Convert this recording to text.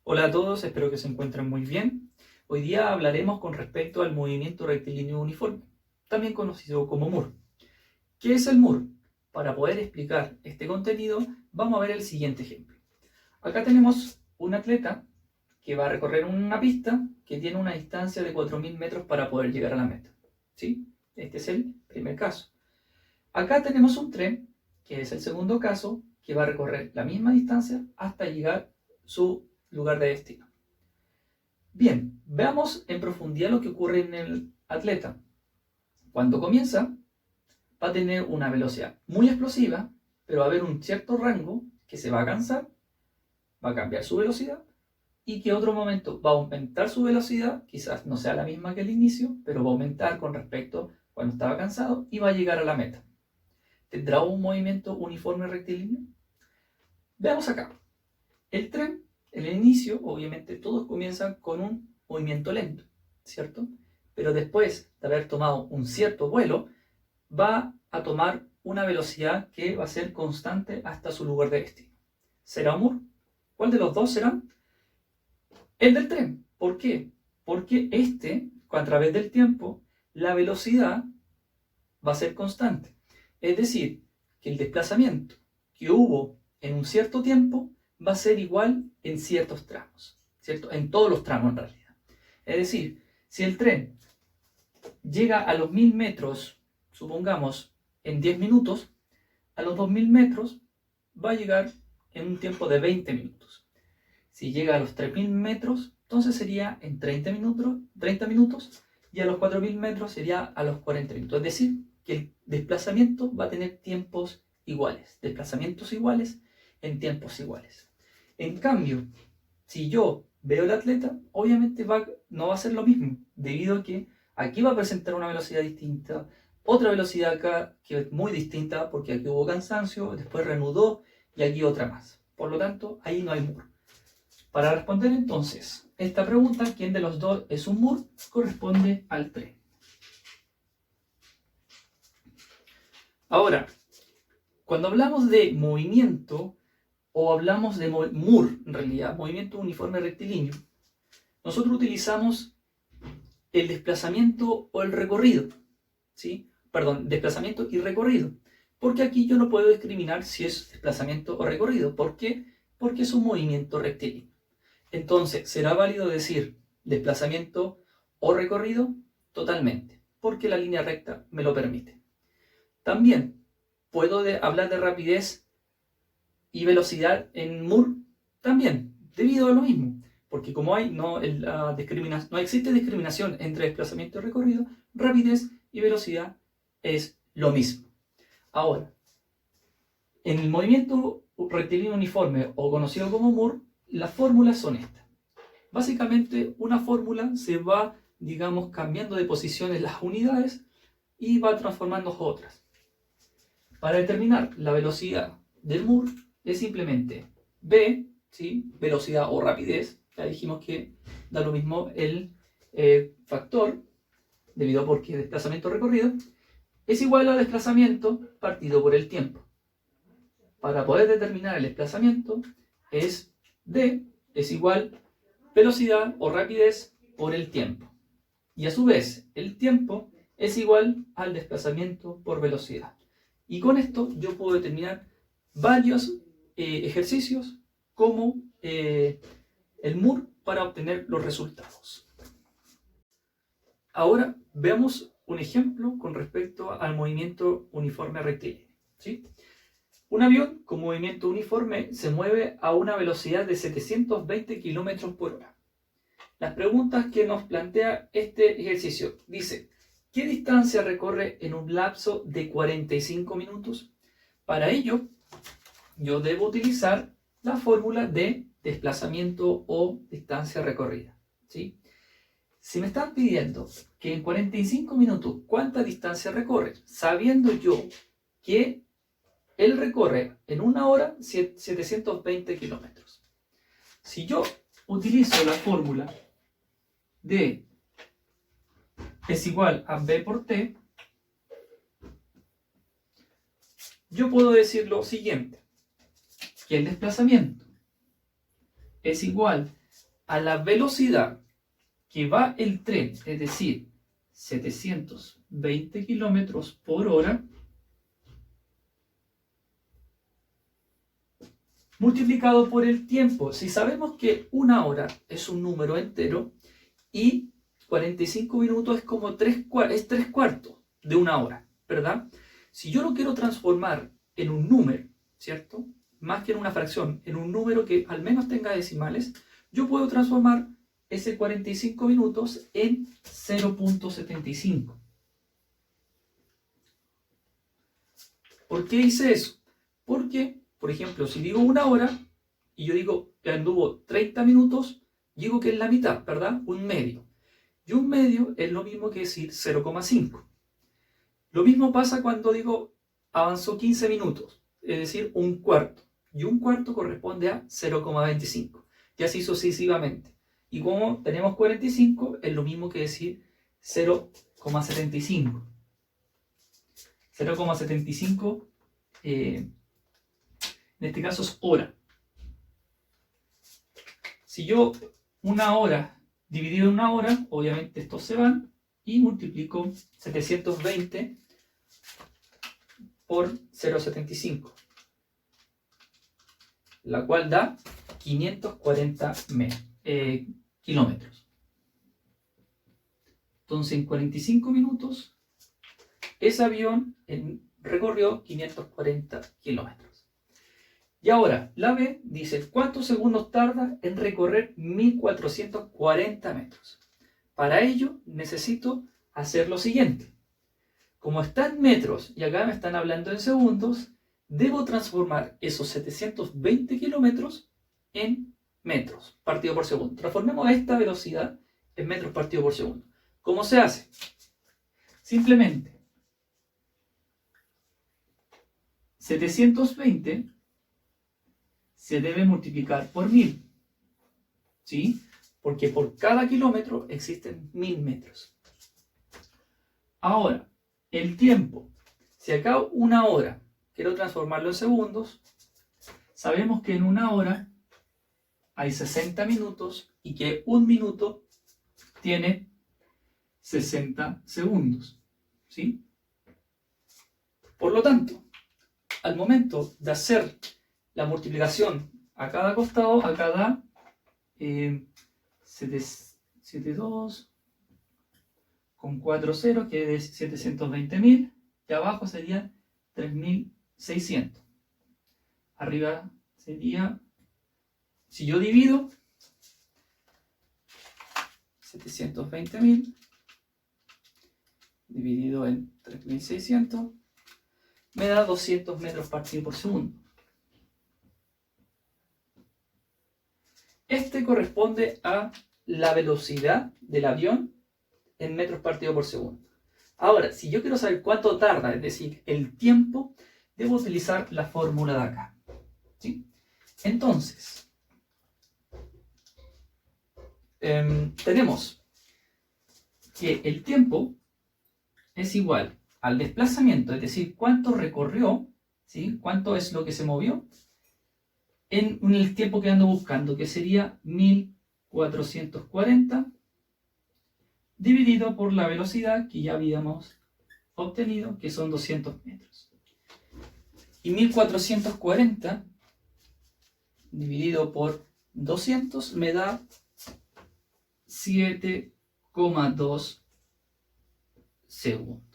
Hola a todos, espero que se encuentren muy bien. Hoy día hablaremos con respecto al movimiento rectilíneo uniforme, también conocido como MUR. ¿Qué es el MUR? Para poder explicar este contenido, vamos a ver el siguiente ejemplo. Acá tenemos un atleta que va a recorrer una pista que tiene una distancia de 4.000 metros para poder llegar a la meta. ¿Sí? Este es el primer caso. Acá tenemos un tren, que es el segundo caso, que va a recorrer la misma distancia hasta llegar a su lugar de destino. Bien, veamos en profundidad lo que ocurre en el atleta. Cuando comienza, va a tener una velocidad muy explosiva, pero va a haber un cierto rango que se va a cansar, va a cambiar su velocidad y que otro momento va a aumentar su velocidad, quizás no sea la misma que el inicio, pero va a aumentar con respecto a cuando estaba cansado y va a llegar a la meta. ¿Tendrá un movimiento uniforme rectilíneo? Veamos acá. El tren, en el inicio, obviamente todos comienzan con un movimiento lento, ¿cierto? Pero después de haber tomado un cierto vuelo, va a tomar una velocidad que va a ser constante hasta su lugar de destino. ¿Será MUR? ¿Cuál de los dos será? El del tren. ¿Por qué? Porque a través del tiempo, la velocidad va a ser constante. Es decir, que el desplazamiento que hubo en un cierto tiempo va a ser igual en ciertos tramos, ¿cierto? En todos los tramos en realidad. Es decir, si el tren llega a los 1.000 metros, supongamos, en 10 minutos, a los 2.000 metros va a llegar en un tiempo de 20 minutos. Si llega a los 3.000 metros, entonces sería en 30 minutos y a los 4.000 metros sería a los 40 minutos. Es decir, que el desplazamiento va a tener tiempos iguales, desplazamientos iguales en tiempos iguales. En cambio, si yo veo el atleta, obviamente no va a ser lo mismo, debido a que aquí va a presentar una velocidad distinta, otra velocidad acá que es muy distinta porque aquí hubo cansancio, después reanudó y aquí otra más. Por lo tanto, ahí no hay MUR. Para responder entonces esta pregunta, ¿quién de los dos es un MUR? Corresponde al tren. Ahora, cuando hablamos de movimiento o hablamos de MUR, en realidad, movimiento uniforme rectilíneo, nosotros utilizamos el desplazamiento o el recorrido, ¿sí? Perdón, desplazamiento y recorrido. Porque aquí yo no puedo discriminar si es desplazamiento o recorrido. ¿Por qué? Porque es un movimiento rectilíneo. Entonces, ¿será válido decir desplazamiento o recorrido? Totalmente, porque la línea recta me lo permite. También puedo hablar de rapidez y velocidad en MUR, también, debido a lo mismo, porque como no existe discriminación entre desplazamiento y recorrido, rapidez y velocidad es lo mismo. Ahora, en el movimiento rectilíneo uniforme o conocido como MUR, las fórmulas son estas. Básicamente, una fórmula se va, digamos, cambiando de posiciones las unidades y va transformando otras. Para determinar la velocidad del MUR es simplemente v, ¿sí? Velocidad o rapidez. Ya dijimos que da lo mismo el factor, debido a porque desplazamiento recorrido, es igual a desplazamiento partido por el tiempo. Para poder determinar el desplazamiento es d es igual velocidad o rapidez por el tiempo. Y a su vez, el tiempo es igual al desplazamiento por velocidad. Y con esto yo puedo determinar varios ejercicios como el MUR para obtener los resultados. Ahora veamos un ejemplo con respecto al movimiento uniforme rectilíneo, ¿sí? Un avión con movimiento uniforme se mueve a una velocidad de 720 km por hora. Las preguntas que nos plantea este ejercicio. Dice, ¿qué distancia recorre en un lapso de 45 minutos? Para ello, yo debo utilizar la fórmula de desplazamiento o distancia recorrida, ¿sí? Si me están pidiendo que en 45 minutos cuánta distancia recorre, sabiendo yo que él recorre en una hora 720 kilómetros. Si yo utilizo la fórmula D es igual a B por T, yo puedo decir lo siguiente, que el desplazamiento es igual a la velocidad que va el tren, es decir, 720 kilómetros por hora, multiplicado por el tiempo. Si sabemos que una hora es un número entero y 45 minutos es como tres cuartos de una hora, ¿verdad? Si yo lo quiero transformar en un número, ¿cierto? Más que en una fracción, en un número que al menos tenga decimales, yo puedo transformar ese 45 minutos en 0.75. ¿Por qué hice eso? Porque, por ejemplo, si digo una hora y yo digo que anduvo 30 minutos, digo que es la mitad, ¿verdad? Un medio. Y un medio es lo mismo que decir 0,5. Lo mismo pasa cuando digo avanzó 15 minutos, es decir, un cuarto. Y un cuarto corresponde a 0,25. Y así sucesivamente. Y como tenemos 45, es lo mismo que decir 0,75. 0,75 en este caso es hora. Si yo una hora dividido en una hora, obviamente estos se van y multiplico 720 por 0,75, la cual da 540 kilómetros. Entonces en 45 minutos ese avión recorrió 540 kilómetros. Y ahora, la B dice, ¿cuántos segundos tarda en recorrer 1440 metros? Para ello, necesito hacer lo siguiente. Como está en metros y acá me están hablando en segundos, debo transformar esos 720 kilómetros en metros partido por segundo. Transformemos esta velocidad en metros partido por segundo. ¿Cómo se hace? Simplemente 720 se debe multiplicar por 1000, ¿sí? Porque por cada kilómetro existen 1000 metros. Ahora, el tiempo. Si acá una hora quiero transformarlo en segundos, sabemos que en una hora hay 60 minutos y que un minuto tiene 60 segundos, ¿sí? Por lo tanto, al momento de hacer la multiplicación a cada costado, a cada 72 con 4 ceros, que es 720.000, y abajo sería 3.600. Arriba sería, si yo divido 720.000 dividido en 3.600, me da 200 metros partido por segundo. Este corresponde a la velocidad del avión en metros partido por segundo. Ahora, si yo quiero saber cuánto tarda, es decir, el tiempo, debo utilizar la fórmula de acá, ¿sí? Entonces, tenemos que el tiempo es igual al desplazamiento, es decir, cuánto recorrió, ¿sí? Cuánto es lo que se movió, en el tiempo que ando buscando, que sería 1440 dividido por la velocidad que ya habíamos obtenido, que son 200 metros. Y 1440 dividido por 200 me da 7,2 segundos.